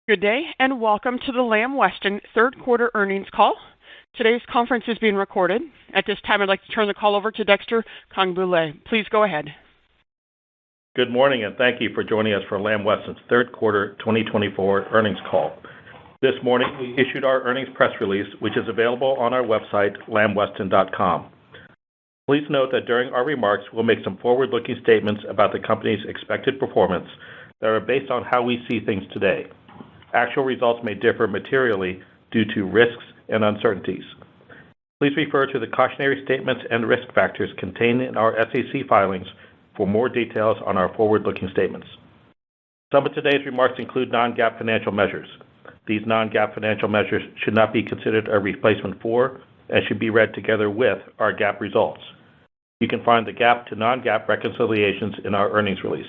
Good day, and welcome to the Lamb Weston third quarter earnings call. Today's conference is being recorded. At this time, I'd like to turn the call over to Dexter Congboulet. Please go ahead. Good morning, and thank you for joining us for Lamb Weston's third quarter 2024 earnings call. This morning, we issued our earnings press release, which is available on our website, lambweston.com. Please note that during our remarks, we'll make some forward-looking statements about the company's expected performance that are based on how we see things today. Actual results may differ materially due to risks and uncertainties. Please refer to the cautionary statements and risk factors contained in our SEC filings for more details on our forward-looking statements. Some of today's remarks include non-GAAP financial measures. These non-GAAP financial measures should not be considered a replacement for and should be read together with our GAAP results. You can find the GAAP to non-GAAP reconciliations in our earnings release.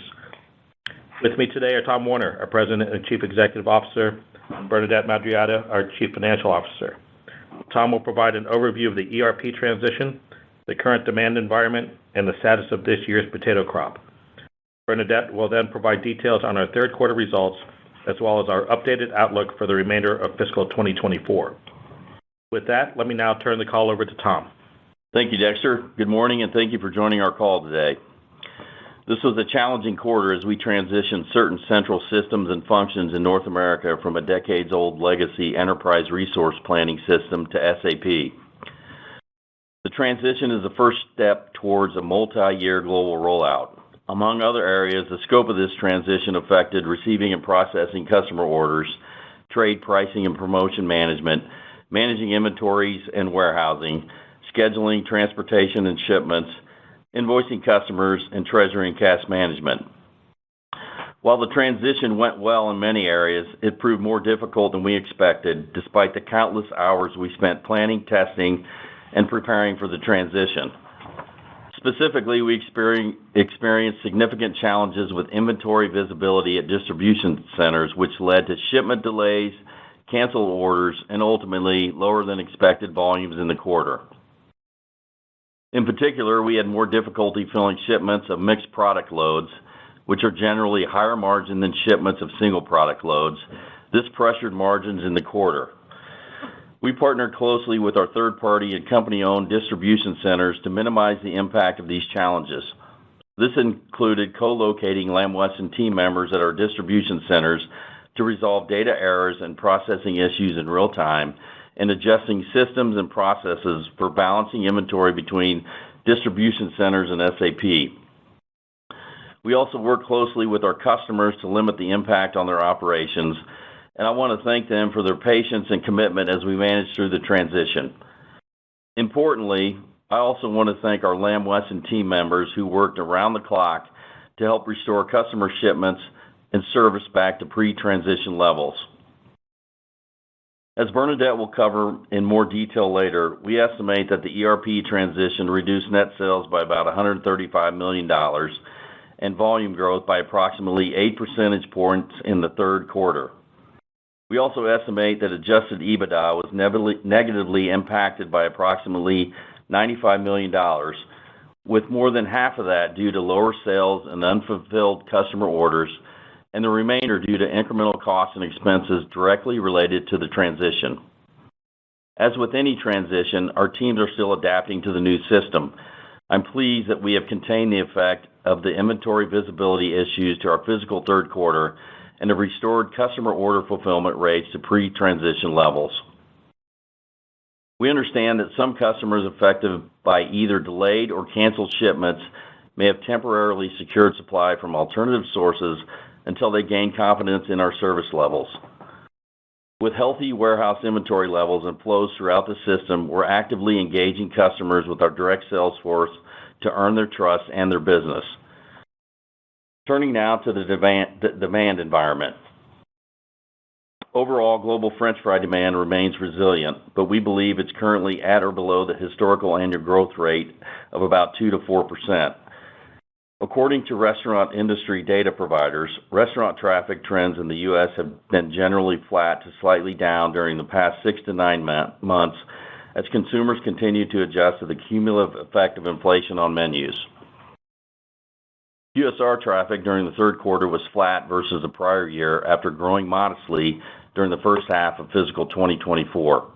With me today are Tom Werner, our President and Chief Executive Officer, and Bernadette Madarieta, our Chief Financial Officer. Tom will provide an overview of the ERP transition, the current demand environment, and the status of this year's potato crop. Bernadette will then provide details on our third quarter results, as well as our updated outlook for the remainder of fiscal 2024. With that, let me now turn the call over to Tom. Thank you, Dexter. Good morning, and thank you for joining our call today. This was a challenging quarter as we transitioned certain central systems and functions in North America from a decades-old legacy enterprise resource planning system to SAP. The transition is the first step towards a multi-year global rollout. Among other areas, the scope of this transition affected receiving and processing customer orders, trade pricing and promotion management, managing inventories and warehousing, scheduling, transportation and shipments, invoicing customers, and treasury and cash management. While the transition went well in many areas, it proved more difficult than we expected, despite the countless hours we spent planning, testing, and preparing for the transition. Specifically, we experienced significant challenges with inventory visibility at distribution centers, which led to shipment delays, canceled orders, and ultimately lower than expected volumes in the quarter. In particular, we had more difficulty filling shipments of mixed product loads, which are generally higher margin than shipments of single product loads. This pressured margins in the quarter. We partnered closely with our third-party and company-owned distribution centers to minimize the impact of these challenges. This included co-locating Lamb Weston team members at our distribution centers to resolve data errors and processing issues in real time, and adjusting systems and processes for balancing inventory between distribution centers and SAP. We also work closely with our customers to limit the impact on their operations, and I want to thank them for their patience and commitment as we manage through the transition. Importantly, I also want to thank our Lamb Weston team members who worked around the clock to help restore customer shipments and service back to pre-transition levels. As Bernadette will cover in more detail later, we estimate that the ERP transition reduced net sales by about $135 million and volume growth by approximately 8 percentage points in the third quarter. We also estimate that adjusted EBITDA was negatively impacted by approximately $95 million, with more than half of that due to lower sales and unfulfilled customer orders, and the remainder due to incremental costs and expenses directly related to the transition. As with any transition, our teams are still adapting to the new system. I'm pleased that we have contained the effect of the inventory visibility issues to our fiscal third quarter and have restored customer order fulfillment rates to pre-transition levels. We understand that some customers affected by either delayed or canceled shipments may have temporarily secured supply from alternative sources until they gain confidence in our service levels. With healthy warehouse inventory levels and flows throughout the system, we're actively engaging customers with our direct sales force to earn their trust and their business. Turning now to the demand environment. Overall, global French fry demand remains resilient, but we believe it's currently at or below the historical annual growth rate of about 2 to 4%. According to restaurant industry data providers, restaurant traffic trends in the U.S. have been generally flat to slightly down during the past 6 to 9 months as consumers continue to adjust to the cumulative effect of inflation on menus. QSR traffic during the third quarter was flat versus the prior year after growing modestly during the first half of fiscal 2024.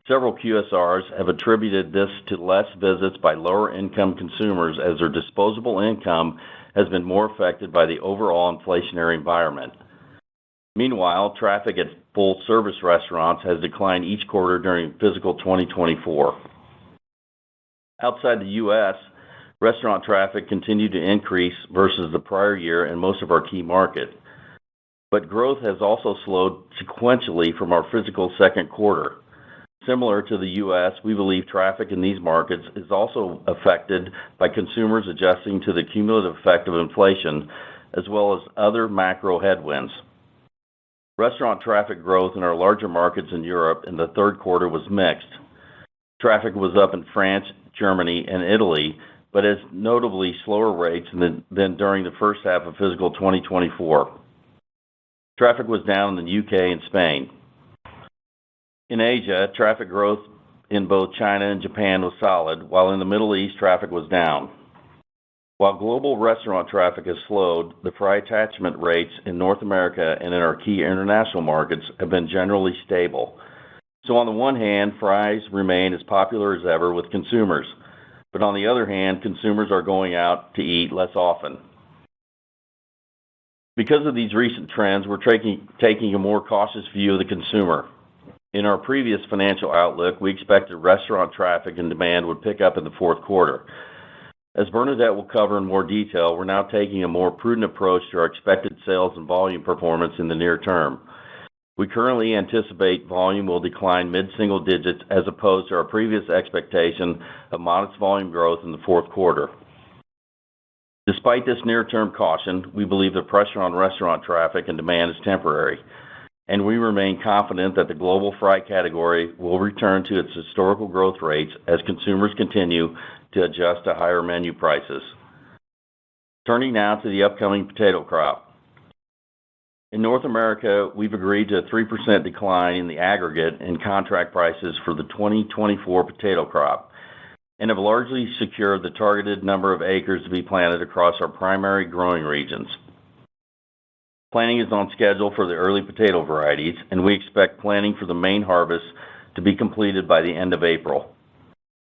Several QSRs have attributed this to less visits by lower-income consumers as their disposable income has been more affected by the overall inflationary environment. Meanwhile, traffic at full-service restaurants has declined each quarter during fiscal 2024. Outside the U.S., restaurant traffic continued to increase versus the prior year in most of our key markets, but growth has also slowed sequentially from our fiscal second quarter. Similar to the U.S., we believe traffic in these markets is also affected by consumers adjusting to the cumulative effect of inflation, as well as other macro headwinds. Restaurant traffic growth in our larger markets in Europe in the third quarter was mixed. Traffic was up in France, Germany, and Italy, but at notably slower rates than during the first half of fiscal 2024. Traffic was down in the UK and Spain. In Asia, traffic growth in both China and Japan was solid, while in the Middle East, traffic was down. While global restaurant traffic has slowed, the fry attachment rates in North America and in our key international markets have been generally stable. So on the one hand, fries remain as popular as ever with consumers, but on the other hand, consumers are going out to eat less often. Because of these recent trends, we're taking a more cautious view of the consumer. In our previous financial outlook, we expected restaurant traffic and demand would pick up in the fourth quarter. As Bernadette will cover in more detail, we're now taking a more prudent approach to our expected sales and volume performance in the near term. We currently anticipate volume will decline mid-single digits as opposed to our previous expectation of modest volume growth in the fourth quarter. Despite this near-term caution, we believe the pressure on restaurant traffic and demand is temporary, and we remain confident that the global fry category will return to its historical growth rates as consumers continue to adjust to higher menu prices. Turning now to the upcoming potato crop. In North America, we've agreed to a 3% decline in the aggregate in contract prices for the 2024 potato crop, and have largely secured the targeted number of acres to be planted across our primary growing regions. Planting is on schedule for the early potato varieties, and we expect planting for the main harvest to be completed by the end of April.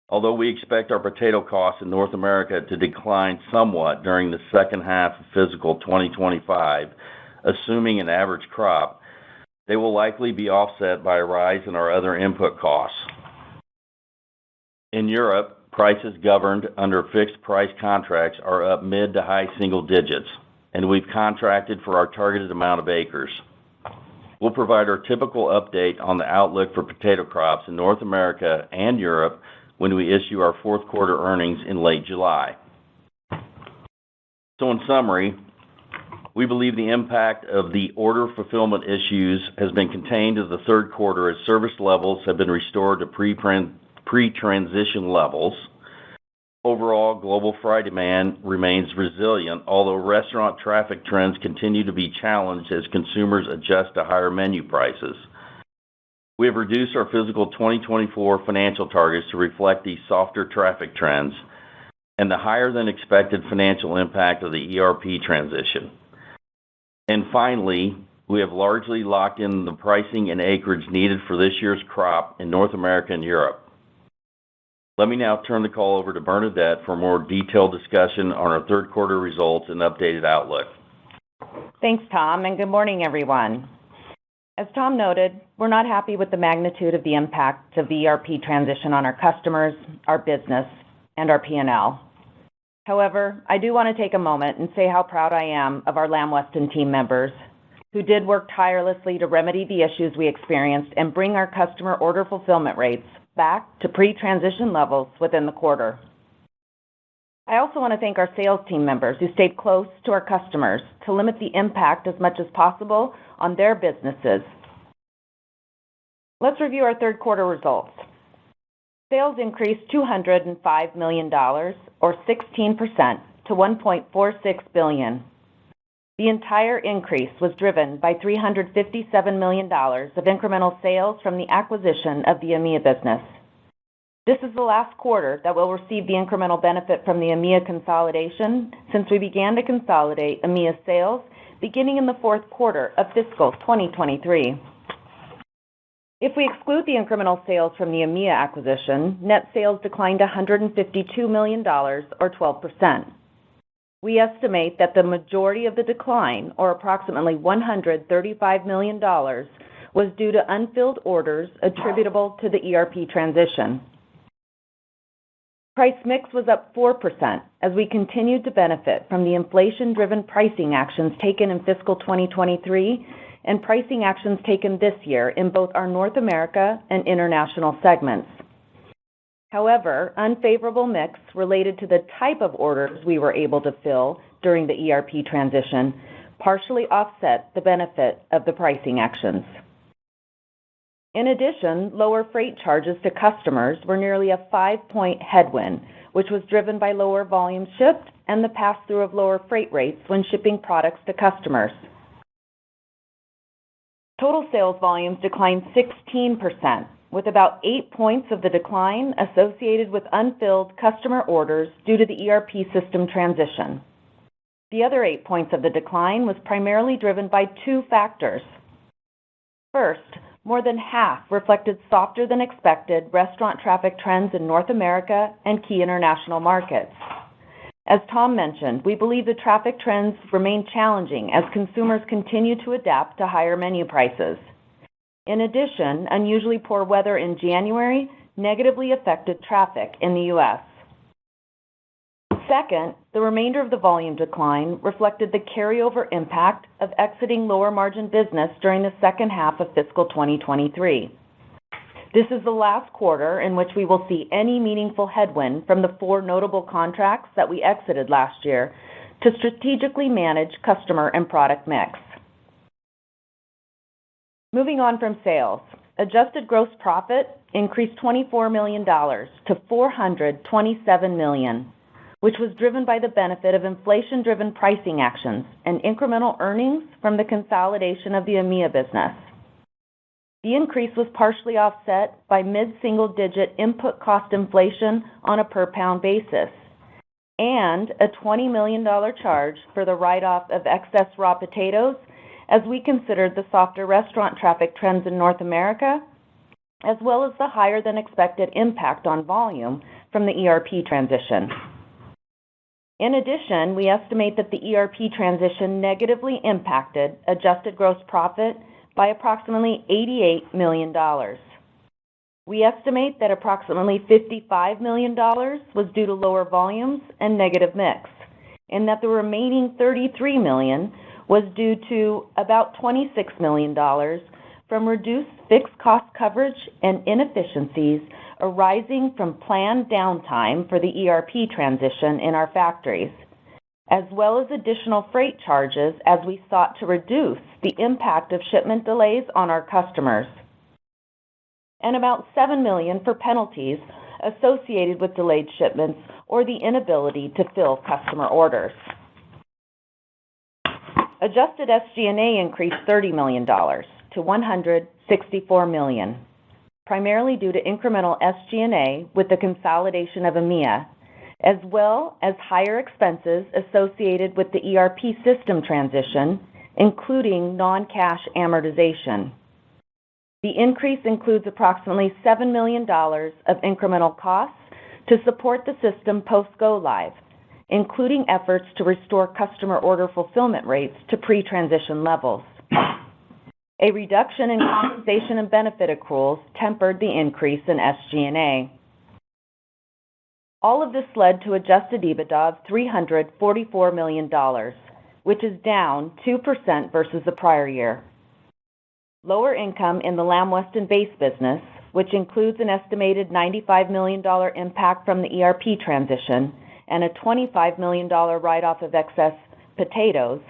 Although we expect our potato costs in North America to decline somewhat during the second half of fiscal 2025, assuming an average crop, they will likely be offset by a rise in our other input costs. In Europe, prices governed under fixed price contracts are up mid to high single digits, and we've contracted for our targeted amount of acres. We'll provide our typical update on the outlook for potato crops in North America and Europe when we issue our fourth quarter earnings in late July. So in summary, we believe the impact of the order fulfillment issues has been contained to the third quarter as service levels have been restored to pre-transition levels. Overall, global fry demand remains resilient, although restaurant traffic trends continue to be challenged as consumers adjust to higher menu prices. We have reduced our fiscal 2024 financial targets to reflect these softer traffic trends and the higher than expected financial impact of the ERP transition. And finally, we have largely locked in the pricing and acreage needed for this year's crop in North America and Europe. Let me now turn the call over to Bernadette for a more detailed discussion on our third quarter results and updated outlook. Thanks, Tom, and good morning, everyone. As Tom noted, we're not happy with the magnitude of the impact of the ERP transition on our customers, our business, and our P&L. However, I do want to take a moment and say how proud I am of our Lamb Weston team members who did work tirelessly to remedy the issues we experienced and bring our customer order fulfillment rates back to pre-transition levels within the quarter. I also want to thank our sales team members who stayed close to our customers to limit the impact as much as possible on their businesses. Let's review our third quarter results. Sales increased $205 million, or 16%, to $1.46 billion. The entire increase was driven by $357 million of incremental sales from the acquisition of the EMEA business. This is the last quarter that we'll receive the incremental benefit from the EMEA consolidation since we began to consolidate EMEA sales beginning in the fourth quarter of fiscal 2023. If we exclude the incremental sales from the EMEA acquisition, net sales declined $152 million, or 12%. We estimate that the majority of the decline, or approximately $135 million, was due to unfilled orders attributable to the ERP transition. Price mix was up 4% as we continued to benefit from the inflation-driven pricing actions taken in fiscal 2023 and pricing actions taken this year in both our North America and international segments. However, unfavorable mix related to the type of orders we were able to fill during the ERP transition partially offset the benefit of the pricing actions. In addition, lower freight charges to customers were nearly a 5-point headwind, which was driven by lower volume shipped and the pass-through of lower freight rates when shipping products to customers. Total sales volumes declined 16%, with about 8 points of the decline associated with unfilled customer orders due to the ERP system transition. The other 8 points of the decline was primarily driven by two factors. First, more than half reflected softer than expected restaurant traffic trends in North America and key international markets. As Tom mentioned, we believe the traffic trends remain challenging as consumers continue to adapt to higher menu prices. In addition, unusually poor weather in January negatively affected traffic in the U.S. Second, the remainder of the volume decline reflected the carryover impact of exiting lower margin business during the second half of fiscal 2023. This is the last quarter in which we will see any meaningful headwind from the 4 notable contracts that we exited last year to strategically manage customer and product mix. Moving on from sales, adjusted gross profit increased $24 million to $427 million, which was driven by the benefit of inflation-driven pricing actions and incremental earnings from the consolidation of the EMEA business. The increase was partially offset by mid-single-digit input cost inflation on a per-pound basis and a $20 million charge for the write-off of excess raw potatoes as we considered the softer restaurant traffic trends in North America, as well as the higher-than-expected impact on volume from the ERP transition. In addition, we estimate that the ERP transition negatively impacted adjusted gross profit by approximately $88 million. We estimate that approximately $55 million was due to lower volumes and negative mix, and that the remaining $33 million was due to about $26 million from reduced fixed cost coverage and inefficiencies arising from planned downtime for the ERP transition in our factories, as well as additional freight charges as we sought to reduce the impact of shipment delays on our customers, and about $7 million for penalties associated with delayed shipments or the inability to fill customer orders. Adjusted SG&A increased $30 million to $164 million, primarily due to incremental SG&A with the consolidation of EMEA, as well as higher expenses associated with the ERP system transition, including non-cash amortization. The increase includes approximately $7 million of incremental costs to support the system post-go-live, including efforts to restore customer order fulfillment rates to pre-transition levels. A reduction in compensation and benefit accruals tempered the increase in SG&A. All of this led to adjusted EBITDA of $344 million, which is down 2% versus the prior year. Lower income in the Lamb Weston base business, which includes an estimated $95 million impact from the ERP transition and a $25 million write-off of excess potatoes,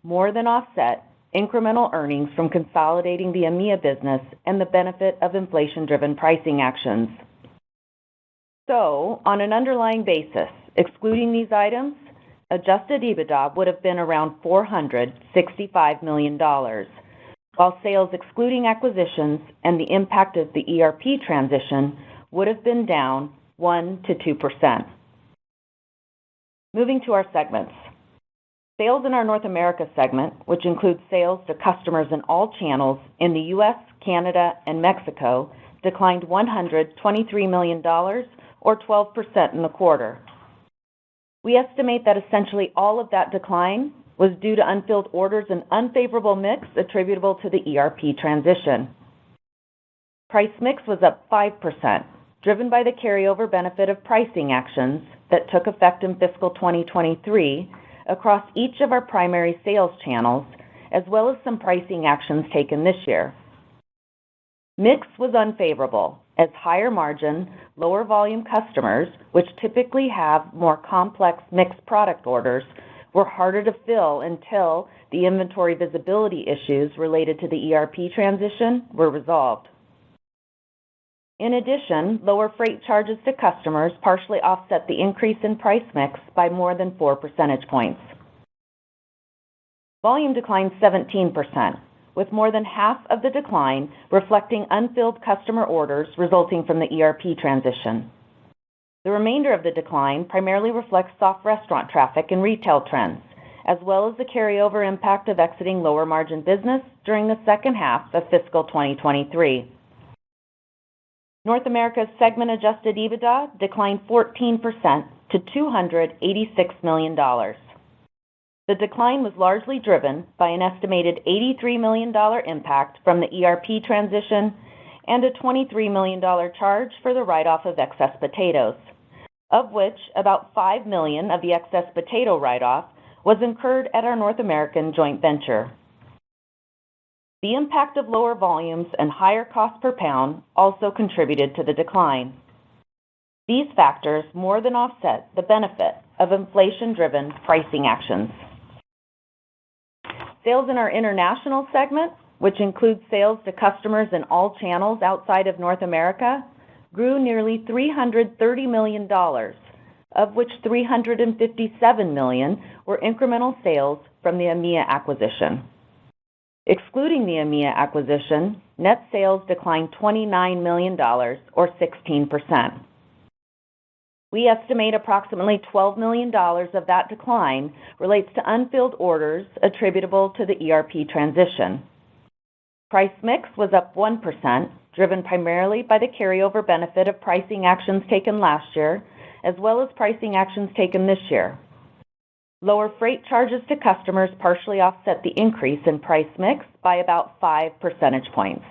more than offset incremental earnings from consolidating the EMEA business and the benefit of inflation-driven pricing actions. So, on an underlying basis, excluding these items, adjusted EBITDA would have been around $465 million, while sales excluding acquisitions and the impact of the ERP transition would have been down 1 to 2%. Moving to our segments. Sales in our North America segment, which includes sales to customers in all channels in the U.S., Canada, and Mexico, declined $123 million, or 12% in the quarter. We estimate that essentially all of that decline was due to unfilled orders and unfavorable mix attributable to the ERP transition. Price mix was up 5%, driven by the carryover benefit of pricing actions that took effect in fiscal 2023 across each of our primary sales channels, as well as some pricing actions taken this year. Mix was unfavorable, as higher margin, lower volume customers, which typically have more complex mixed product orders, were harder to fill until the inventory visibility issues related to the ERP transition were resolved. In addition, lower freight charges to customers partially offset the increase in price mix by more than 4 percentage points. Volume declined 17%, with more than half of the decline reflecting unfilled customer orders resulting from the ERP transition. The remainder of the decline primarily reflects soft restaurant traffic and retail trends, as well as the carryover impact of exiting lower margin business during the second half of fiscal 2023. North America's segment adjusted EBITDA declined 14% to $286 million. The decline was largely driven by an estimated $83 million impact from the ERP transition and a $23 million charge for the write-off of excess potatoes, of which about $5 million of the excess potato write-off was incurred at our North American joint venture. The impact of lower volumes and higher cost per pound also contributed to the decline. These factors more than offset the benefit of inflation-driven pricing actions. Sales in our international segment, which includes sales to customers in all channels outside of North America, grew nearly $330 million, of which $357 million were incremental sales from the EMEA acquisition. Excluding the EMEA acquisition, net sales declined $29 million, or 16%. We estimate approximately $12 million of that decline relates to unfilled orders attributable to the ERP transition. Price mix was up 1%, driven primarily by the carryover benefit of pricing actions taken last year, as well as pricing actions taken this year. Lower freight charges to customers partially offset the increase in price mix by about 5 percentage points.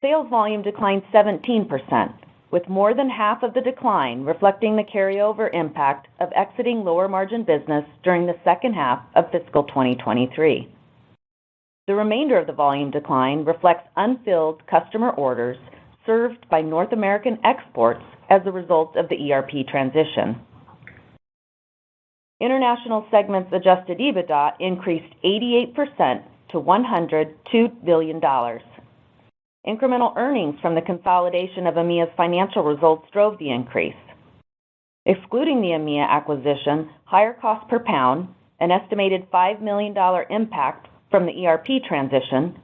Sales volume declined 17%, with more than half of the decline reflecting the carryover impact of exiting lower margin business during the second half of fiscal 2023. The remainder of the volume decline reflects unfilled customer orders served by North American exports as a result of the ERP transition. International segment's adjusted EBITDA increased 88% to $102 billion. Incremental earnings from the consolidation of EMEA's financial results drove the increase. Excluding the EMEA acquisition, higher cost per pound, an estimated $5 million impact from the ERP transition,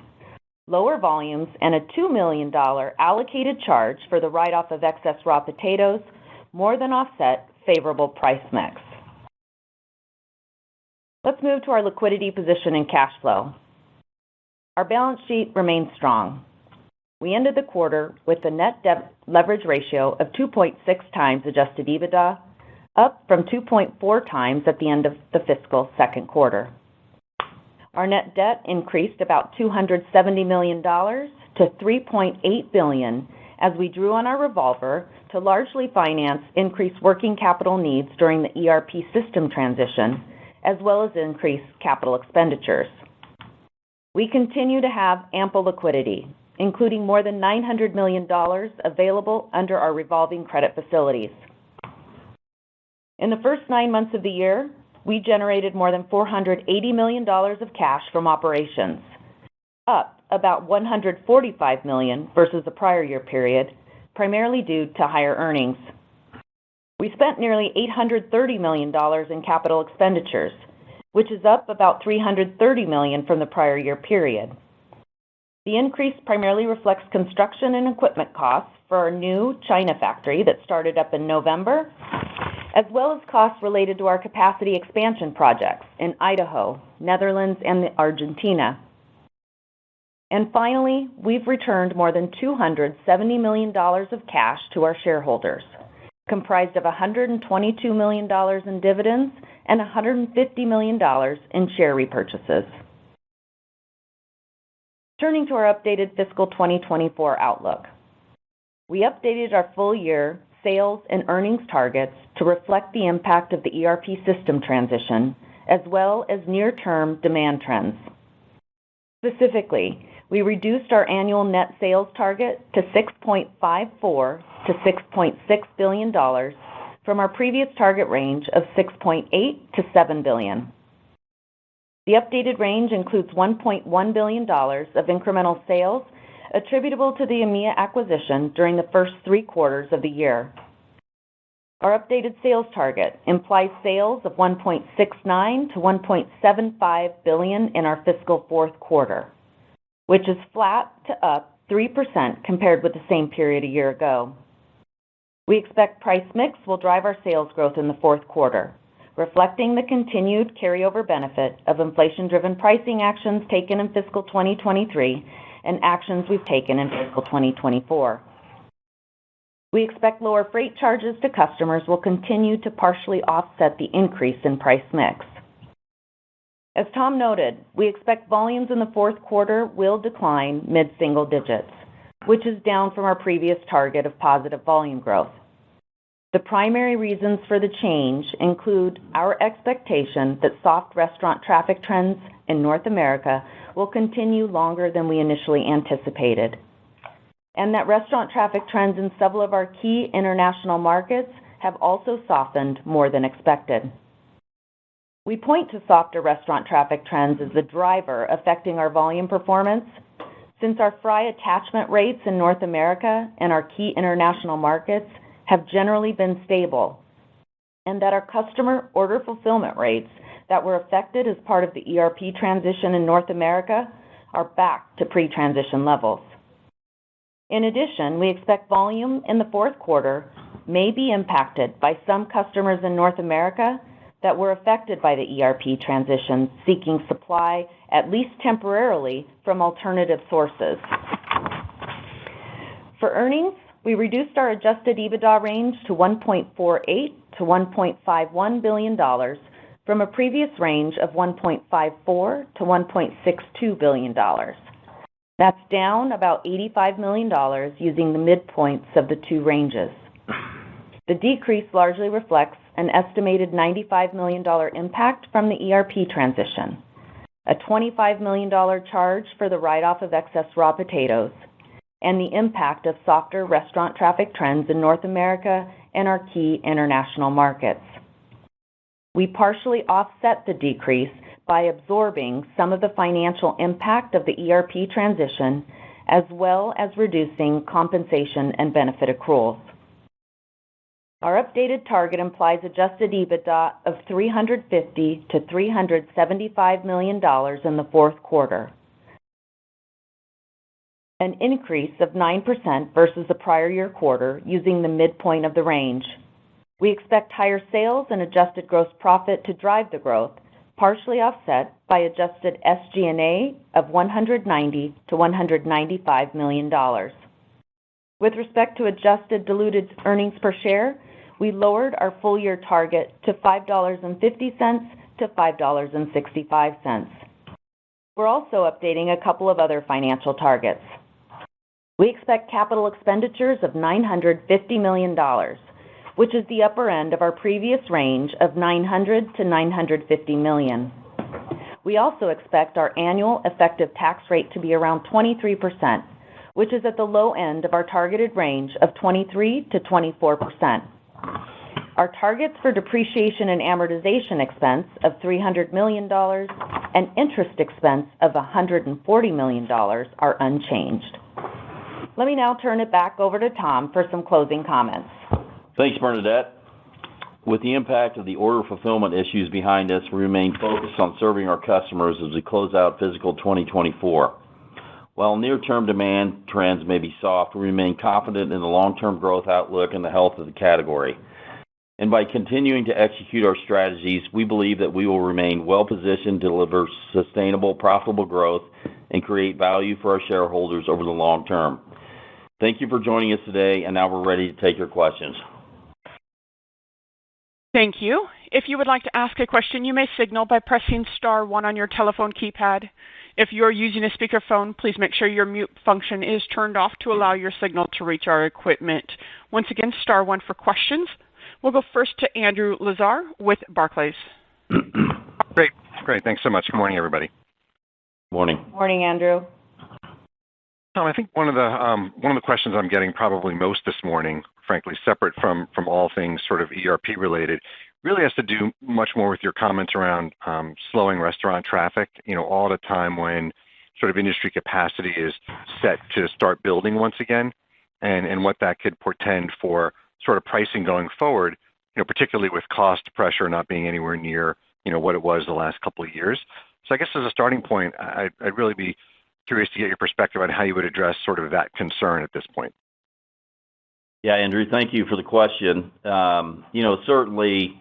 lower volumes, and a $2 million allocated charge for the write-off of excess raw potatoes more than offset favorable price mix. Let's move to our liquidity position and cash flow. Our balance sheet remains strong. We ended the quarter with a net debt leverage ratio of 2.6 times adjusted EBITDA, up from 2.4 times at the end of the fiscal second quarter. Our net debt increased about $270 million to $3.8 billion as we drew on our revolver to largely finance increased working capital needs during the ERP system transition, as well as increased capital expenditures. We continue to have ample liquidity, including more than $900 million available under our revolving credit facilities. In the first 9 months of the year, we generated more than $480 million of cash from operations, up about $145 million versus the prior year period, primarily due to higher earnings. We spent nearly $830 million in capital expenditures, which is up about $330 million from the prior year period. The increase primarily reflects construction and equipment costs for our new China factory that started up in November, as well as costs related to our capacity expansion projects in Idaho, Netherlands, and Argentina. And finally, we've returned more than $270 million of cash to our shareholders, comprised of $122 million in dividends and $150 million in share repurchases. Turning to our updated fiscal 2024 outlook. We updated our full-year sales and earnings targets to reflect the impact of the ERP system transition, as well as near-term demand trends. Specifically, we reduced our annual net sales target to $6.54 to $6.6 billion from our previous target range of $6.8 to $7 billion. The updated range includes $1.1 billion of incremental sales attributable to the EMEA acquisition during the first 3 quarters of the year. Our updated sales target implies sales of $1.69 to $1.75 billion in our fiscal fourth quarter, which is flat to up 3% compared with the same period a year ago. We expect price mix will drive our sales growth in the fourth quarter, reflecting the continued carryover benefit of inflation-driven pricing actions taken in fiscal 2023 and actions we've taken in fiscal 2024. We expect lower freight charges to customers will continue to partially offset the increase in price mix. As Tom noted, we expect volumes in the fourth quarter will decline mid-single digits, which is down from our previous target of positive volume growth. The primary reasons for the change include our expectation that soft restaurant traffic trends in North America will continue longer than we initially anticipated, and that restaurant traffic trends in several of our key international markets have also softened more than expected. We point to softer restaurant traffic trends as the driver affecting our volume performance, since our fry attachment rates in North America and our key international markets have generally been stable, and that our customer order fulfillment rates that were affected as part of the ERP transition in North America are back to pre-transition levels. In addition, we expect volume in the fourth quarter may be impacted by some customers in North America that were affected by the ERP transition seeking supply, at least temporarily, from alternative sources. For earnings, we reduced our adjusted EBITDA range to $1.48 to $1.51 billion from a previous range of $1.54 to $1.62 billion. That's down about $85 million using the midpoints of the 2 ranges. The decrease largely reflects an estimated $95 million impact from the ERP transition, a $25 million charge for the write-off of excess raw potatoes, and the impact of softer restaurant traffic trends in North America and our key international markets. We partially offset the decrease by absorbing some of the financial impact of the ERP transition, as well as reducing compensation and benefit accruals. Our updated target implies adjusted EBITDA of $350 to $375 million in the fourth quarter, an increase of 9% versus the prior year quarter using the midpoint of the range. We expect higher sales and adjusted gross profit to drive the growth, partially offset by adjusted SG&A of $190 to $195 million. With respect to adjusted diluted earnings per share, we lowered our full-year target to $5.50 to $5.65. We're also updating a couple of other financial targets. We expect capital expenditures of $950 million, which is the upper end of our previous range of $900 to $950 million. We also expect our annual effective tax rate to be around 23%, which is at the low end of our targeted range of 23 to 24%. Our targets for depreciation and amortization expense of $300 million and interest expense of $140 million are unchanged. Let me now turn it back over to Tom for some closing comments. Thanks, Bernadette. With the impact of the order fulfillment issues behind us, we remain focused on serving our customers as we close out fiscal 2024. While near-term demand trends may be soft, we remain confident in the long-term growth outlook and the health of the category. And by continuing to execute our strategies, we believe that we will remain well-positioned to deliver sustainable, profitable growth and create value for our shareholders over the long term. Thank you for joining us today, and now we're ready to take your questions. Thank you. If you would like to ask a question, you may signal by pressing star 1 on your telephone keypad. If you are using a speakerphone, please make sure your mute function is turned off to allow your signal to reach our equipment. Once again, star 1 for questions. We'll go first to Andrew Lazar with Barclays. Great. Thanks so much. Good morning, everybody. Morning. Morning, Andrew. Tom, I think one of the questions I'm getting probably most this morning, frankly, separate from all things sort of ERP related, really has to do much more with your comments around slowing restaurant traffic, all at a time when sort of industry capacity is set to start building once again, and what that could portend for sort of pricing going forward, particularly with cost pressure not being anywhere near, what it was the last couple of years. So I guess as a starting point, I'd really be curious to get your perspective on how you would address sort of that concern at this point. Yeah, Andrew, thank you for the question. Certainly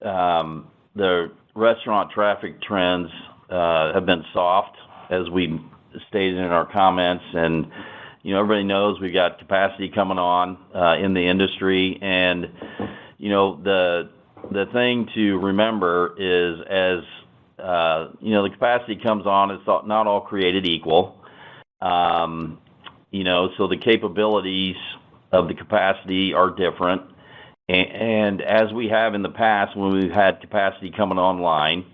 the restaurant traffic trends have been soft, as we stated in our comments, and everybody knows we've got capacity coming on in the industry, and the thing to remember is as the capacity comes on, it's not all created equal. So the capabilities of the capacity are different, and as we have in the past when we've had capacity coming online,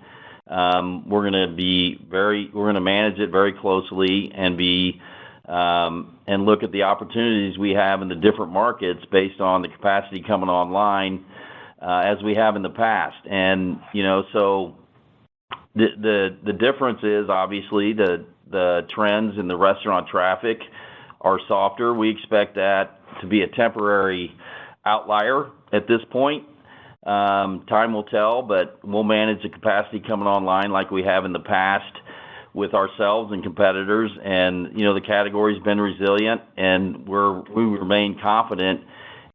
we're going to manage it very closely and look at the opportunities we have in the different markets based on the capacity coming online, as we have in the past. And so the difference is obviously the trends in the restaurant traffic are softer. We expect that to be a temporary outlier at this point. Time will tell, but we'll manage the capacity coming online like we have in the past with ourselves and competitors. And the category's been resilient, and we remain confident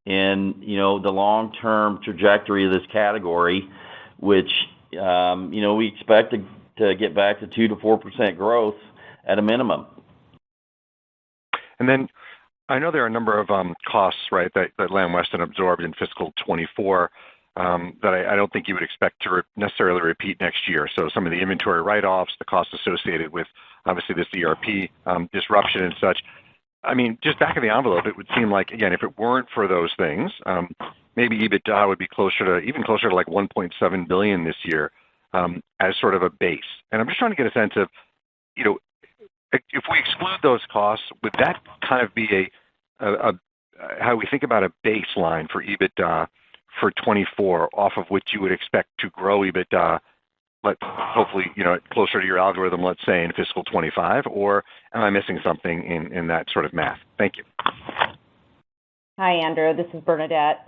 in the long-term trajectory of this category, which we expect to get back to 2 to 4% growth at a minimum. And then I know there are a number of costs, right, that Lamb Weston absorbed in fiscal 24 that I don't think you would expect to necessarily repeat next year. So some of the inventory write-offs, the costs associated with obviously this ERP disruption and such. I mean, just back of the envelope, it would seem like, again, if it weren't for those things, maybe EBITDA would be closer to like $1.7 billion this year as sort of a base. And I'm just trying to get a sense of, if we exclude those costs, would that kind of be a how we think about a baseline for EBITDA for 24, off of which you would expect to grow EBITDA, hopefully, closer to your algorithm, let's say, in fiscal 25, or am I missing something in that sort of math? Thank you. Hi, Andrew. This is Bernadette.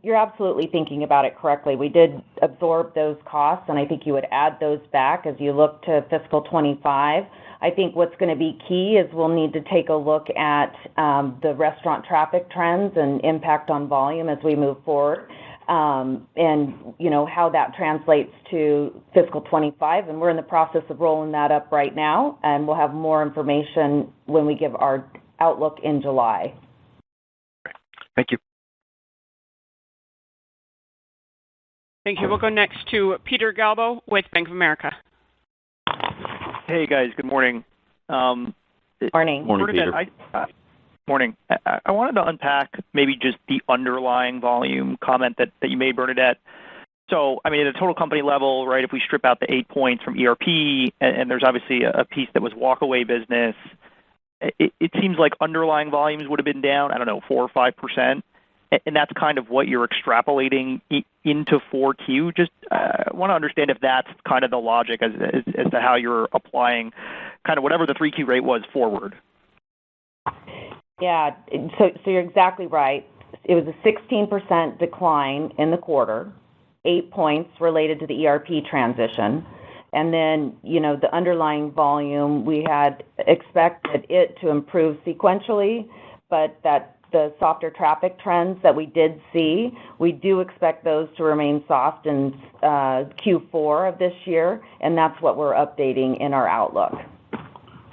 You're absolutely thinking about it correctly. We did absorb those costs, and I think you would add those back as you look to fiscal 25. I think what's going to be key is we'll need to take a look at the restaurant traffic trends and impact on volume as we move forward, and how that translates to fiscal 25. And we're in the process of rolling that up right now, and we'll have more information when we give our outlook in July. Thank you. Thank you. We'll go next to Peter Galbo with Bank of America. Hey, guys. Good morning. Morning. Morning, Peter. Morning. I wanted to unpack maybe just the underlying volume comment that you made, Bernadette. So, I mean, at a total company level, right, if we strip out the 8 points from ERP, and there's obviously a piece that was walkaway business, it seems like underlying volumes would have been down, 4 or 5%. And that's kind of what you're extrapolating into 4Q. Just want to understand if that's kind of the logic as to how you're applying kind of whatever the 3Q rate was forward. Yeah, so you're exactly right. It was a 16% decline in the quarter, 8 points related to the ERP transition. And then, the underlying volume, we had expected it to improve sequentially, but that the softer traffic trends that we did see, we do expect those to remain soft in Q4 of this year, and that's what we're updating in our outlook,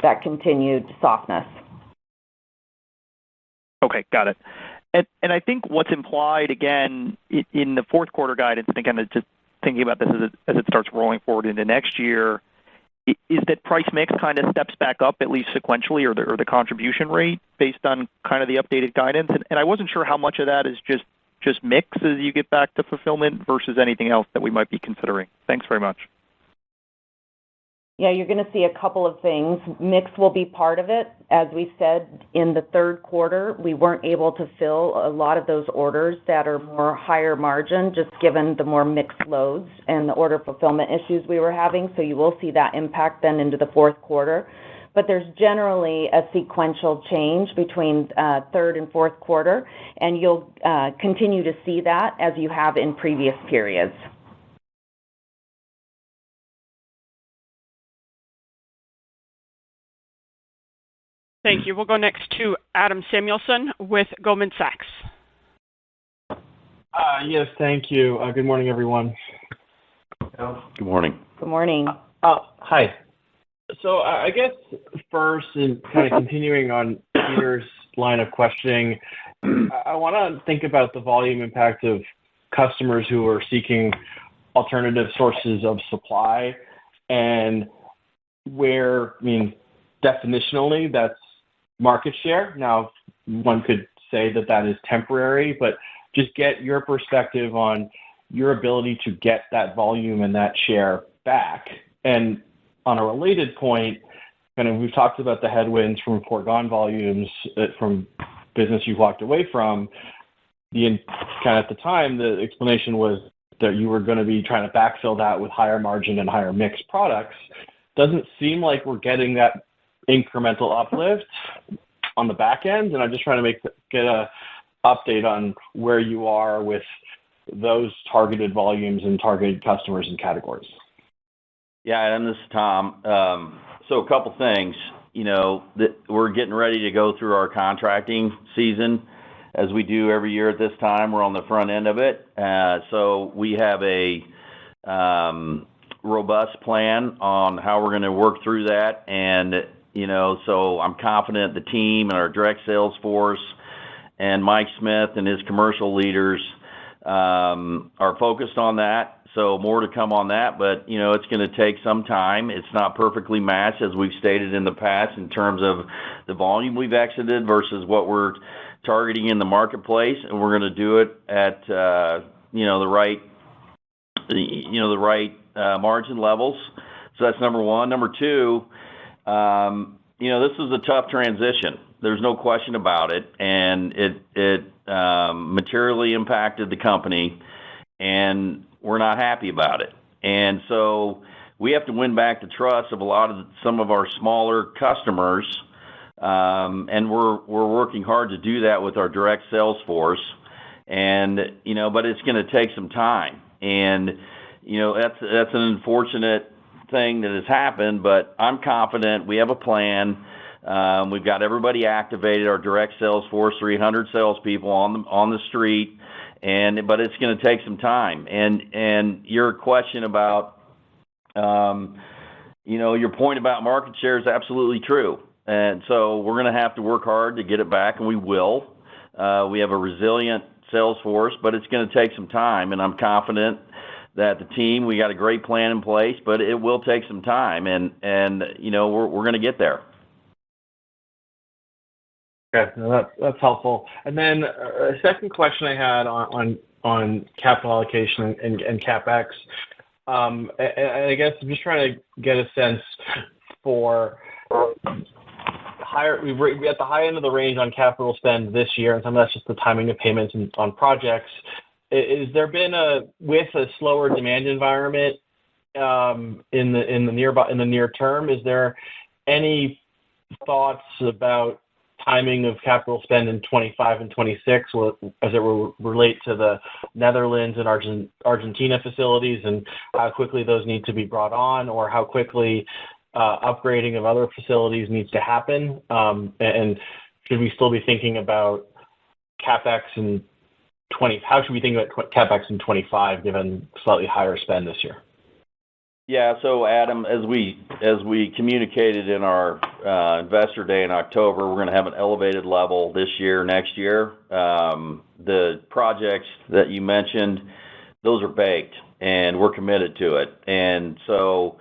that continued softness. Okay, got it. And I think what's implied, again, in the fourth quarter guidance, and again, just thinking about this as it starts rolling forward into next year, is that price mix kind of steps back up, at least sequentially, or the contribution rate based on kind of the updated guidance? And I wasn't sure how much of that is just mix as you get back to fulfillment versus anything else that we might be considering. Thanks very much. Yeah, you're going to see a couple of things. Mix will be part of it. As we said, in the third quarter, we weren't able to fill a lot of those orders that are more higher margin, just given the more mixed loads and the order fulfillment issues we were having. So you will see that impact then into the fourth quarter. But there's generally a sequential change between third and fourth quarter, and you'll continue to see that as you have in previous periods. Thank you. We'll go next to Adam Samuelson with Goldman Sachs. Yes, thank you. Good morning, everyone. Good morning. Good morning. Hi. So I guess first, in kind of continuing on Peter's line of questioning, I want to think about the volume impact of customers who are seeking alternative sources of supply, and where, definitionally, that's market share. Now, one could say that is temporary, but just get your perspective on your ability to get that volume and that share back. And on a related point, kind of we've talked about the headwinds from foregone volumes from business you've walked away from. Kind of at the time, the explanation was that you were going to be trying to backfill that with higher margin and higher mix products. Doesn't seem like we're getting that incremental uplift on the back end, and I'm just trying to get a update on where you are with those targeted volumes and targeted customers and categories. Yeah, and this is Tom. So a couple things. We're getting ready to go through our contracting season, as we do every year at this time. We're on the front end of it. So we have a robust plan on how we're going to work through that, and so I'm confident the team and our direct sales force and Mike Smith and his commercial leaders are focused on that. So more to come on that, but it's going to take some time. It's not perfectly matched, as we've stated in the past, in terms of the volume we've exited versus what we're targeting in the marketplace, and we're going to do it at the right margin levels. So that's number one. Number two, this is a tough transition. There's no question about it, and it materially impacted the company, and we're not happy about it. And so we have to win back the trust of some of our smaller customers, and we're working hard to do that with our direct sales force. And but it's going to take some time, and that's an unfortunate thing that has happened. But I'm confident we have a plan. We've got everybody activated, our direct sales force, 300 salespeople on the street, but it's going to take some time. And your question about your point about market share is absolutely true. And so we're going to have to work hard to get it back, and we will. We have a resilient sales force, but it's going to take some time, and I'm confident that the team, we got a great plan in place, but it will take some time, and we're going to get there. Okay, no, that's helpful. And then a second question I had on capital allocation and CapEx. And I guess I'm just trying to get a sense for higher. We're at the high end of the range on capital spend this year, and some of that's just the timing of payments on projects. Is there been with a slower demand environment in the near term? Is there any thoughts about timing of capital spend in 25 and 26 as it will relate to the Netherlands and Argentina facilities, and how quickly those need to be brought on, or how quickly upgrading of other facilities needs to happen? And should we still be thinking about CapEx in how should we think about CapEx in 25 given slightly higher spend this year? Yeah, so Adam, as we communicated in our Investor Day in October, we're going to have an elevated level this year, next year. The projects that you mentioned, those are baked, and we're committed to it. And so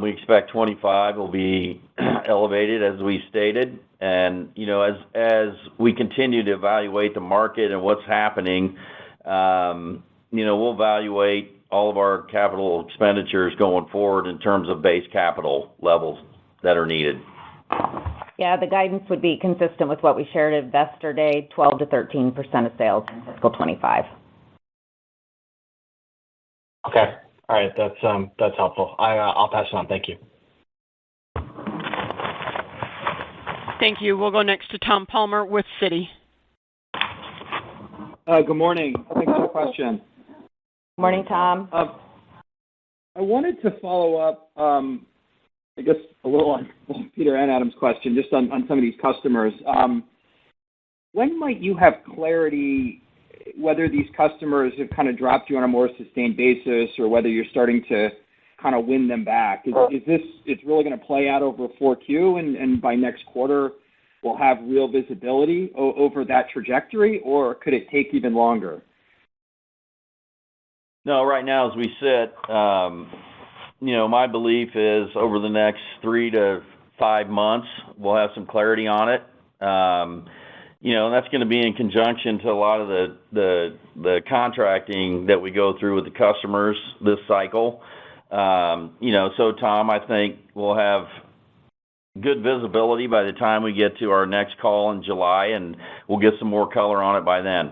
we expect 25 will be elevated, as we stated. And, you know, as we continue to evaluate the market and what's happening, you know, we'll evaluate all of our capital expenditures going forward in terms of base capital levels that are needed. Yeah, the guidance would be consistent with what we shared at Investor Day, 12 to 13% of sales in fiscal 25. Okay. All right. That's helpful. I'll pass it on. Thank you. Thank you. We'll go next to Tom Palmer with Citi. Good morning. Thanks for the question. Good morning, Tom. I wanted to follow up, I guess, a little on Peter and Adam's question, just on some of these customers. When might you have clarity whether these customers have kind of dropped you on a more sustained basis or whether you're starting to kind of win them back? Is this, it's really going to play out over 4Q and by next quarter we'll have real visibility over that trajectory, or could it take even longer? No, right now as we sit, you know, my belief is over the next 3 to 5 months, we'll have some clarity on it. You know, and that's going to be in conjunction to a lot of the contracting that we go through with the customers this cycle. You know, so Tom, I think we'll have good visibility by the time we get to our next call in July, and we'll get some more color on it by then.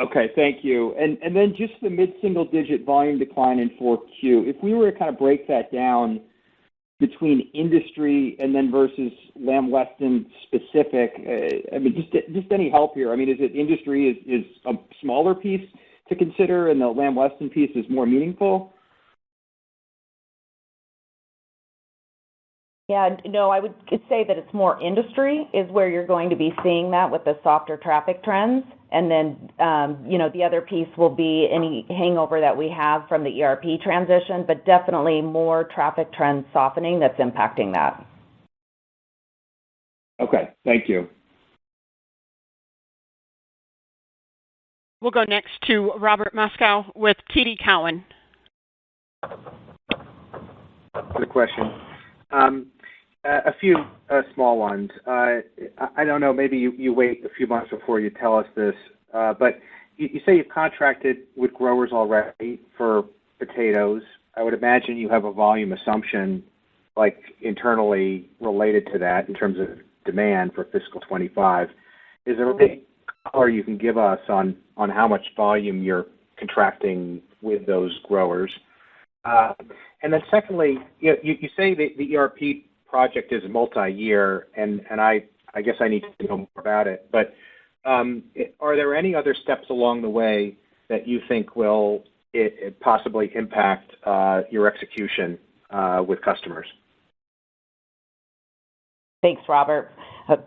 Okay, thank you. And then just the mid-single-digit volume decline in 4Q, if we were to kind of break that down between industry and then versus Lamb Weston specific, I mean, just any help here. I mean, is it industry is a smaller piece to consider and the Lamb Weston piece is more meaningful? Yeah, no, I would say that it's more industry is where you're going to be seeing that with the softer traffic trends. And then, you know, the other piece will be any hangover that we have from the ERP transition, but definitely more traffic trends softening that's impacting that. Okay, thank you. We'll go next to Robert Moskow with TD Cowen. Good question. A few small ones. I don't know, maybe you wait a few months before you tell us this, but you say you've contracted with growers already for potatoes. I would imagine you have a volume assumption, like internally related to that in terms of demand for fiscal 25. Is there any color you can give us on how much volume you're contracting with those growers? And then secondly, you say the ERP project is multi-year, and I guess I need to know more about it. But are there any other steps along the way that you think will it possibly impact your execution with customers? Thanks, Robert.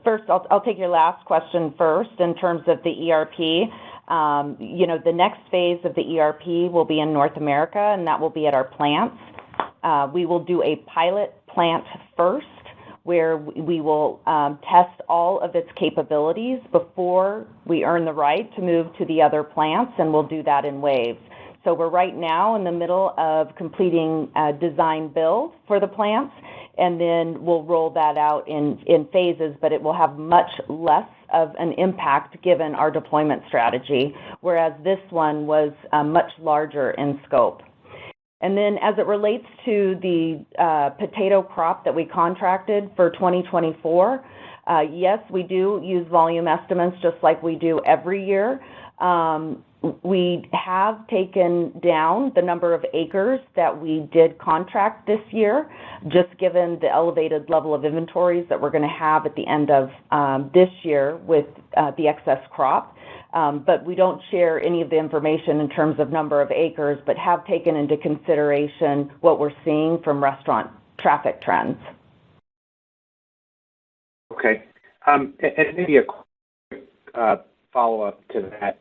First, I'll take your last question first in terms of the ERP. You know, the next phase of the ERP will be in North America, and that will be at our plants. We will do a pilot plant first, where we will test all of its capabilities before we earn the right to move to the other plants, and we'll do that in waves. So we're right now in the middle of completing design build for the plants, and then we'll roll that out in phases, but it will have much less of an impact given our deployment strategy, whereas this one was much larger in scope. And then as it relates to the potato crop that we contracted for 2024, yes, we do use volume estimates just like we do every year. we have taken down the number of acres that we did contract this year, just given the elevated level of inventories that we're going to have at the end of this year with the excess crop. But we don't share any of the information in terms of number of acres, but have taken into consideration what we're seeing from restaurant traffic trends. Okay. And maybe a quick follow-up to that.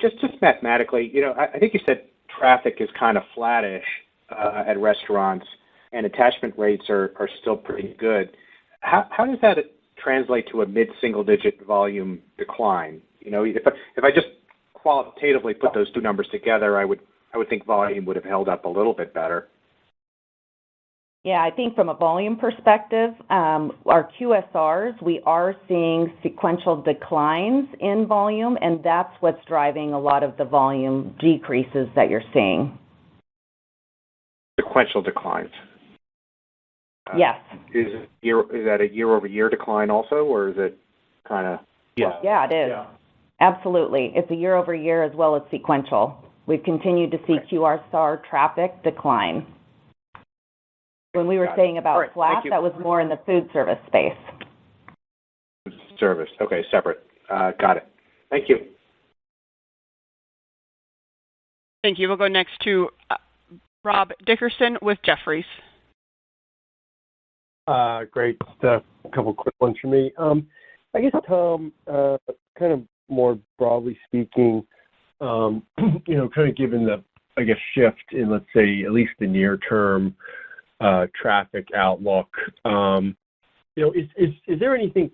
Just mathematically, I think you said traffic is kind of flattish at restaurants, and attachment rates are still pretty good. How does that translate to a mid-single-digit volume decline? If I just qualitatively put those two numbers together, I would think volume would have held up a little bit better. Yeah, I think from a volume perspective, our QSRs, we are seeing sequential declines in volume, and that's what's driving a lot of the volume decreases that you're seeing. Sequential declines? Yes. Is that a year-over-year decline also, or is it kind of... Yeah, it is. Yeah. Absolutely. It's a year-over-year as well as sequential. We've continued to see QSR traffic decline. When we were saying about flat, that was more in the food service space. Service. Okay, separate. Got it. Thank you. Thank you. We'll go next to Rob Dickerson with Jefferies. Great. Just a couple quick ones for me. I guess, Tom, kind of more broadly speaking, kind of given the, shift in, let's say, at least the near term traffic outlook, is there anything,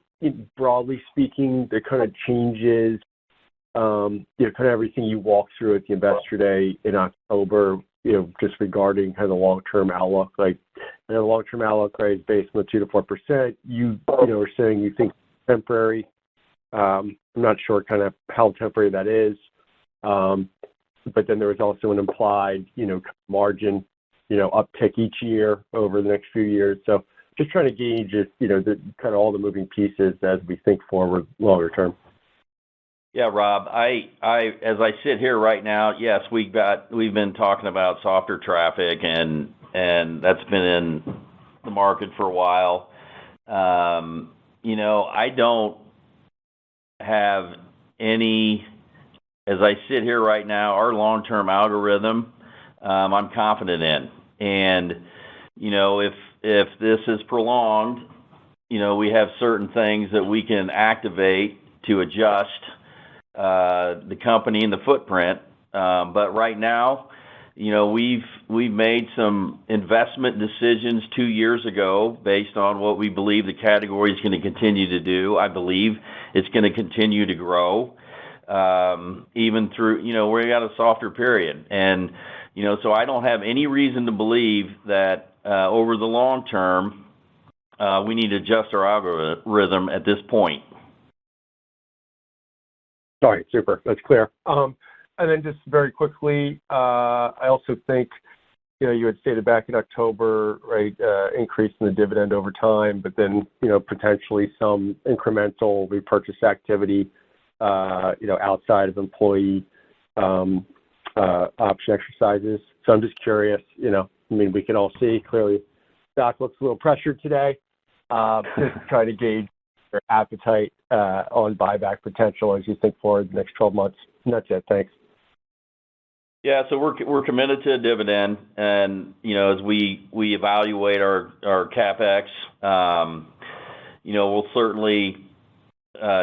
broadly speaking, that kind of changes, kind of everything you walked through at the Investor Day in October, just regarding kind of the long-term outlook? Like, the long-term outlook, right, is based on the 2 to 4%. You are saying you think temporary. I'm not sure kind of how temporary that is. But then there was also an implied, margin, uptick each year over the next few years. So just trying to gauge if, the kind of all the moving pieces as we think forward longer term. Yeah, Rob, as I sit here right now, yes, we've been talking about softer traffic and that's been in the market for a while. I don't have any, as I sit here right now, our long-term algorithm, I'm confident in. And, if this is prolonged, we have certain things that we can activate to adjust the company and the footprint. But right now, we've made some investment decisions 2 years ago based on what we believe the category is going to continue to do. I believe it's going to continue to grow, even through, we got a softer period. And, so I don't have any reason to believe that over the long term, we need to adjust our algorithm at this point. All right, super. That's clear. And then just very quickly, I also think, you had stated back in October, right, increase in the dividend over time, but then, potentially some incremental repurchase activity, outside of employee option exercises. So I'm just curious, we can all see clearly stock looks a little pressured today. Just trying to gauge your appetite on buyback potential as you think forward the next 12 months. And that's it. Thanks. Yeah, so we're committed to a dividend, and as we evaluate our CapEx, we'll certainly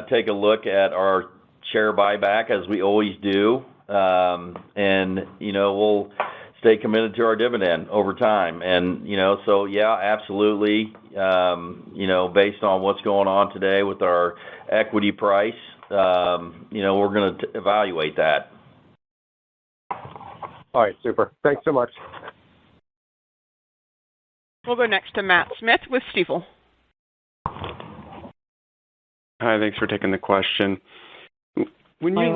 take a look at our share buyback as we always do, and we'll stay committed to our dividend over time. And so yeah, absolutely. Based on what's going on today with our equity price, we're going to evaluate that. All right, super. Thanks so much. We'll go next to Matt Smith with Stifel. Hi, thanks for taking the question. When you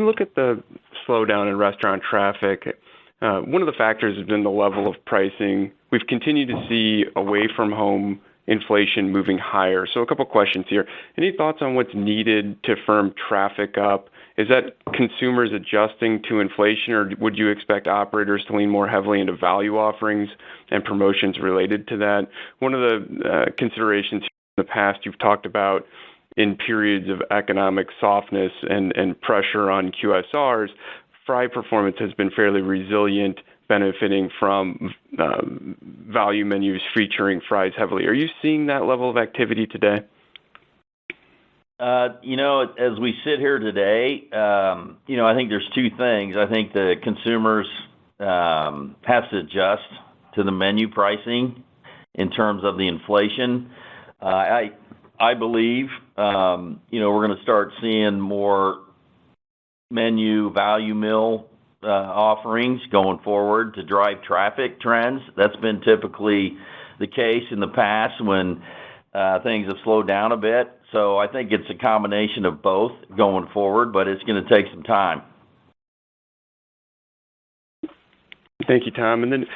look at the slowdown in restaurant traffic, one of the factors has been the level of pricing. We've continued to see away from home inflation moving higher. So a couple questions here. Any thoughts on what's needed to firm traffic up? Is that consumers adjusting to inflation, or would you expect operators to lean more heavily into value offerings and promotions related to that? One of the considerations in the past you've talked about in periods of economic softness and pressure on QSRs, fry performance has been fairly resilient, benefiting from value menus featuring fries heavily. Are you seeing that level of activity today? As we sit here today, I think there's two things. I think the consumers have to adjust to the menu pricing in terms of the inflation. I believe, we're going to start seeing more menu value meal offerings going forward to drive traffic trends. That's been typically the case in the past when things have slowed down a bit. So I think it's a combination of both going forward, but it's going to take some time. Thank you, Tom. And then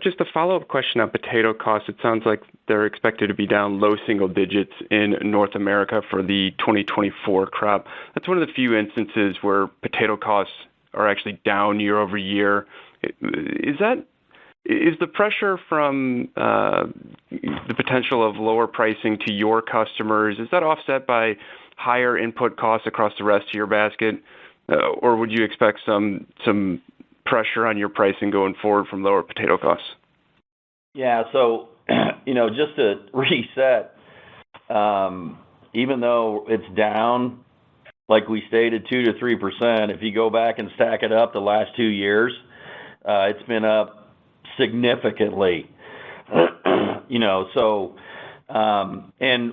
just a follow-up question on potato costs. It sounds like they're expected to be down low single digits in North America for the 2024 crop. That's one of the few instances where potato costs are actually down year over year. Is the pressure from the potential of lower pricing to your customers, is that offset by higher input costs across the rest of your basket? Or would you expect some pressure on your pricing going forward from lower potato costs? Yeah, so, just to reset, even though it's down, like we stated, 2 to 3%, if you go back and stack it up the last 2 years, it's been up significantly. And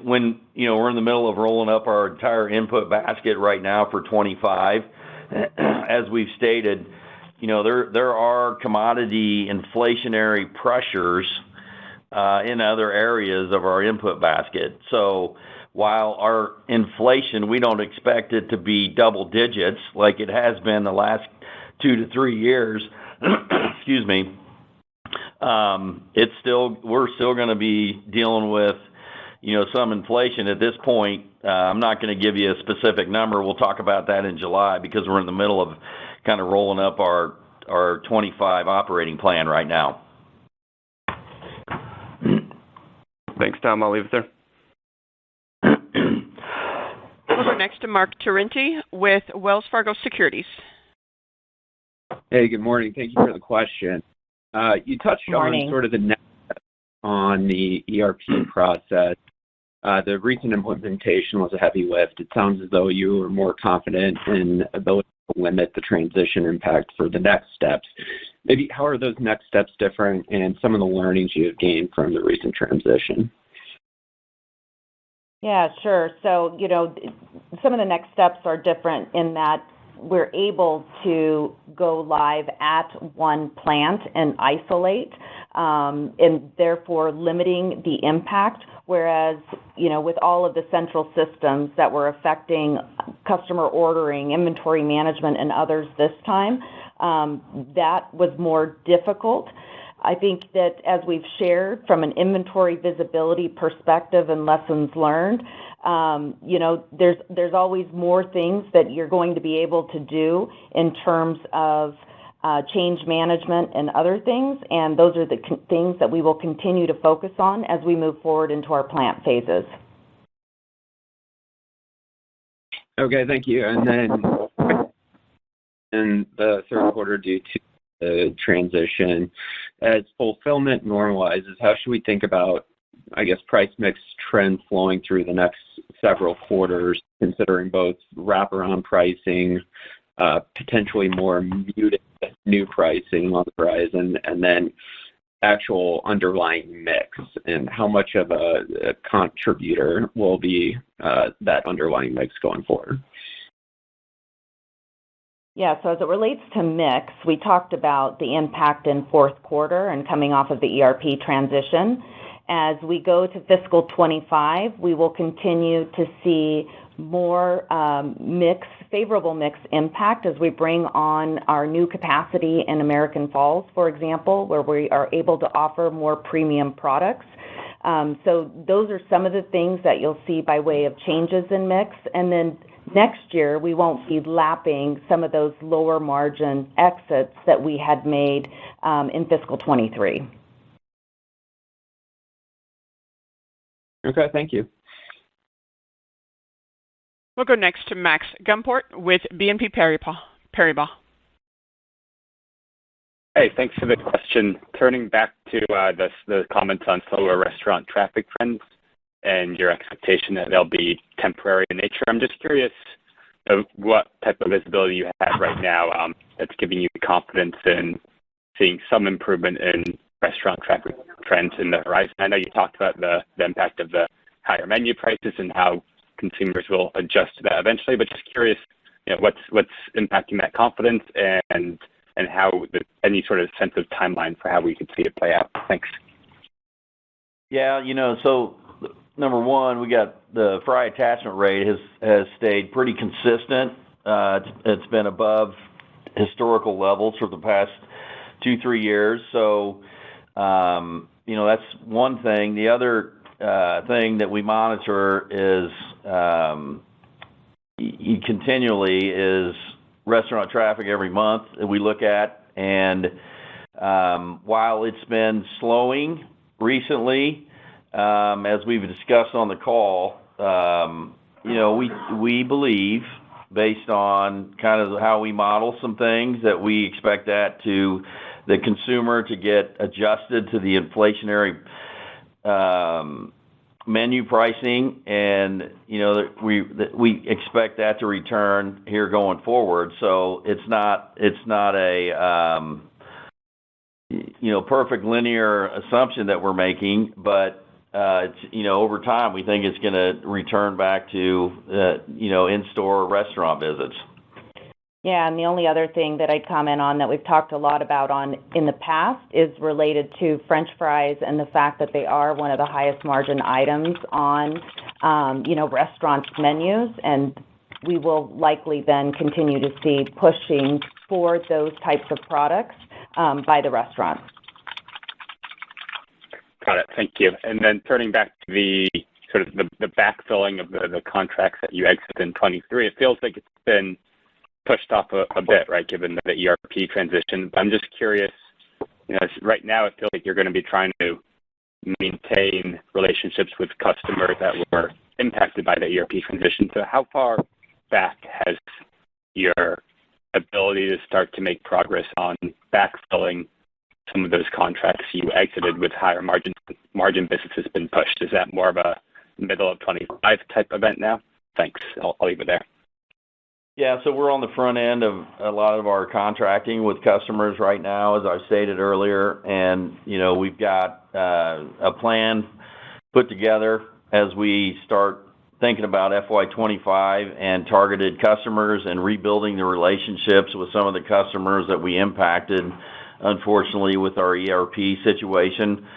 when, we're in the middle of rolling up our entire input basket right now for 25, as we've stated, there are commodity inflationary pressures in other areas of our input basket. So while our inflation, we don't expect it to be double digits like it has been the last 2 to 3 years, excuse me, we're still going to be dealing with, some inflation at this point. I'm not going to give you a specific number. We'll talk about that in July because we're in the middle of kind of rolling up our 25 operating plan right now. Thanks, Tom. I'll leave it there. We'll go next to Mark Tarenti with Wells Fargo Securities. Hey, good morning. Thank you for the question. You touched on sort of the next step on the ERP process. The recent implementation was a heavy lift. It sounds as though you were more confident in ability to limit the transition impact for the next steps. Maybe how are those next steps different and some of the learnings you have gained from the recent transition? Yeah, sure. So, some of the next steps are different in that we're able to go live at one plant and isolate, and therefore limiting the impact. Whereas, with all of the central systems that were affecting customer ordering, inventory management, and others this time, that was more difficult. I think that as we've shared from an inventory visibility perspective and lessons learned, there's always more things that you're going to be able to do in terms of change management and other things, and those are the things that we will continue to focus on as we move forward into our plant phases. Okay, thank you. And then in the third quarter, due to the transition, as fulfillment normalizes, how should we think about, price mix trend flowing through the next several quarters, considering both wraparound pricing, potentially more muted new pricing on the horizon, and then actual underlying mix, and how much of a contributor will be that underlying mix going forward? Yeah, so as it relates to mix, we talked about the impact in fourth quarter and coming off of the ERP transition. As we go to fiscal 25, we will continue to see more favorable mix impact as we bring on our new capacity in American Falls, for example, where we are able to offer more premium products. So those are some of the things that you'll see by way of changes in mix. And then next year, we won't be lapping some of those lower margin exits that we had made in fiscal 23. Okay, thank you. We'll go next to Max Gumport with BNP Paribas. Hey, thanks for the question. Turning back to the comments on slower restaurant traffic trends and your expectation that they'll be temporary in nature, I'm just curious of what type of visibility you have right now that's giving you confidence in seeing some improvement in restaurant traffic trends in the horizon. I know you talked about the impact of the higher menu prices and how consumers will adjust to that eventually, but just curious, what's impacting that confidence and how any sort of sense of timeline for how we could see it play out. Thanks. Yeah, so number one, we got the fry attachment rate has stayed pretty consistent. It's been above historical levels for the past 2-3 years. So, that's one thing. The other thing that we monitor is continually is restaurant traffic every month that we look at. And while it's been slowing recently, as we've discussed on the call, we believe, based on kind of how we model some things, that we expect the consumer to get adjusted to the inflationary menu pricing, and we expect that to return here going forward. So it's not a perfect linear assumption that we're making, but it's, over time we think it's going to return back to in-store restaurant visits. Yeah, and the only other thing that I'd comment on that we've talked a lot about in the past is related to French fries and the fact that they are one of the highest margin items on, restaurants' menus, and we will likely then continue to see pushing for those types of products by the restaurants. Got it. Thank you. And then turning back to the sort of the backfilling of the contracts that you exited in 23, it feels like it's been pushed off a bit, right, given the ERP transition. But I'm just curious, right now it feels like you're going to be trying to maintain relationships with customers that were impacted by the ERP transition. So how far back has your ability to start to make progress on backfilling some of those contracts you exited with higher margin businesses been pushed? Is that more of a middle of 25 type event now? Thanks. I'll leave it there. Yeah, so we're on the front end of a lot of our contracting with customers right now, as I stated earlier, and we've got a plan put together as we start thinking about FY25 and targeted customers and rebuilding the relationships with some of the customers that we impacted, unfortunately, with our ERP situation.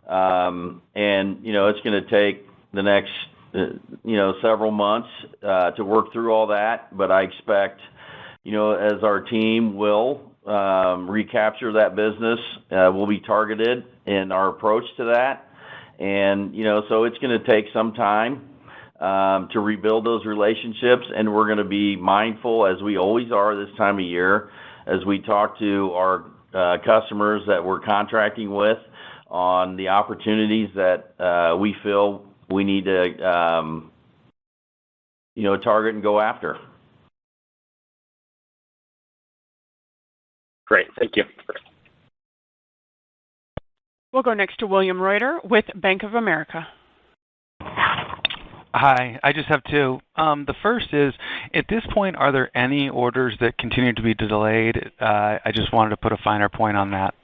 And it's going to take the next several months to work through all that, but I expect, as our team will recapture that business, we'll be targeted in our approach to that. And, so it's going to take some time to rebuild those relationships, and we're going to be mindful, as we always are this time of year, as we talk to our customers that we're contracting with on the opportunities that we feel we need to, target and go after. Great. Thank you. We'll go next to William Reuter with Bank of America. Hi, I just have two. The first is, at this point, are there any orders that continue to be delayed? I just wanted to put a finer point on that.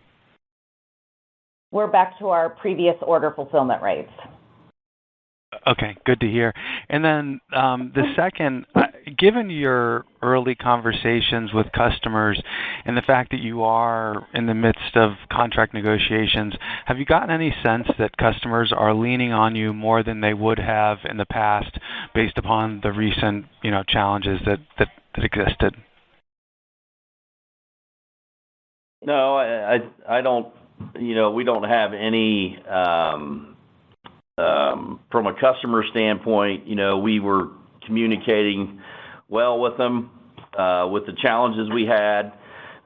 We're back to our previous order fulfillment rates. Okay, good to hear. And then the second, given your early conversations with customers and the fact that you are in the midst of contract negotiations, have you gotten any sense that customers are leaning on you more than they would have in the past based upon the recent, challenges that existed? No, I don't, we don't have any from a customer standpoint, we were communicating well with them, with the challenges we had.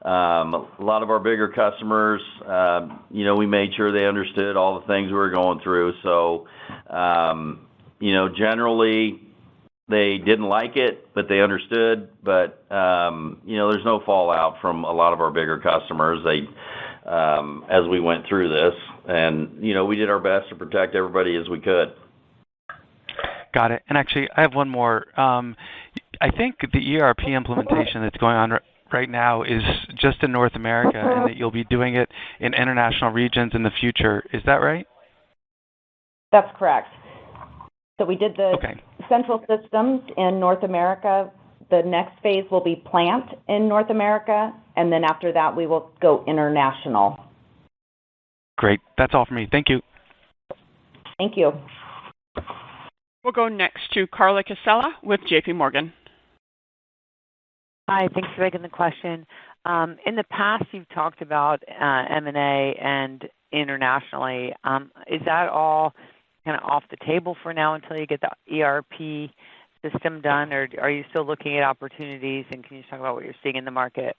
A lot of our bigger customers, we made sure they understood all the things we were going through. So, generally they didn't like it, but they understood. But, there's no fallout from a lot of our bigger customers. As we went through this, and, we did our best to protect everybody as we could. Got it. And actually, I have one more. I think the ERP implementation that's going on right now is just in North America, and that you'll be doing it in international regions in the future. Is that right? That's correct. So we did the central systems in North America. The next phase will be plant in North America, and then after that, we will go international. Great. That's all for me. Thank you. Thank you. We'll go next to Carla Casella with J.P. Morgan. Hi, thanks for taking the question. In the past, you've talked about M&A and internationally. Is that all kind of off the table for now until you get the ERP system done, or are you still looking at opportunities, and can you talk about what you're seeing in the market?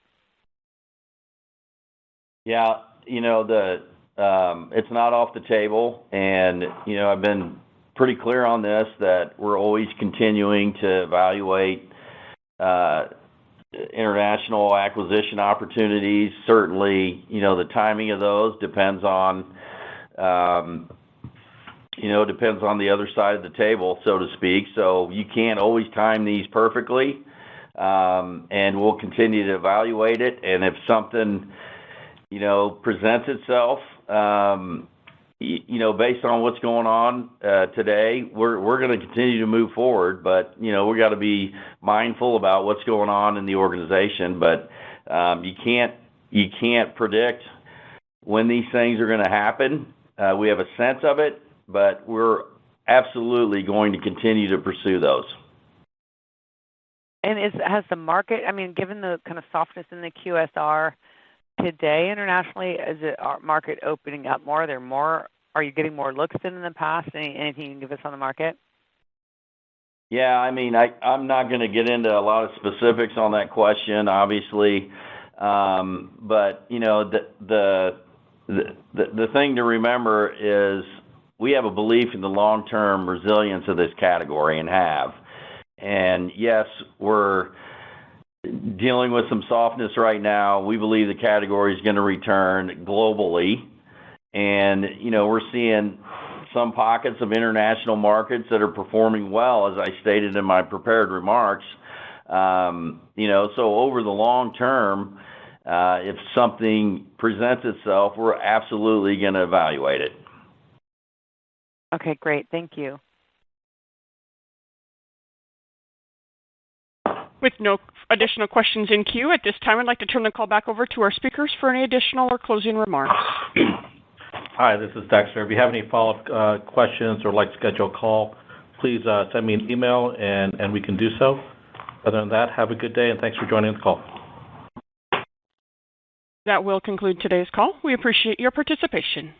Yeah, it's not off the table, and, I've been pretty clear on this, that we're always continuing to evaluate international acquisition opportunities. Certainly, the timing of those depends on, depends on the other side of the table, so to speak. So you can't always time these perfectly, and we'll continue to evaluate it. And if something, presents itself, based on what's going on today, we're going to continue to move forward. But we got to be mindful about what's going on in the organization. But you can't predict when these things are going to happen. We have a sense of it, but we're absolutely going to continue to pursue those. And has the market, given the kind of softness in the QSR today internationally, is the market opening up more? Are you getting more looks than in the past? Anything you can give us on the market? Yeah, I'm not going to get into a lot of specifics on that question, obviously. But, the thing to remember is we have a belief in the long-term resilience of this category and have. And yes, we're dealing with some softness right now. We believe the category is going to return globally. And, we're seeing some pockets of international markets that are performing well, as I stated in my prepared remarks. So over the long term, if something presents itself, we're absolutely going to evaluate it. Okay, great. Thank you. With no additional questions in queue at this time, I'd like to turn the call back over to our speakers for any additional or closing remarks. Hi, this is Dexter. If you have any follow-up questions or like to schedule a call, please send me an email and we can do so. Other than that, have a good day and thanks for joining the call. That will conclude today's call. We appreciate your participation.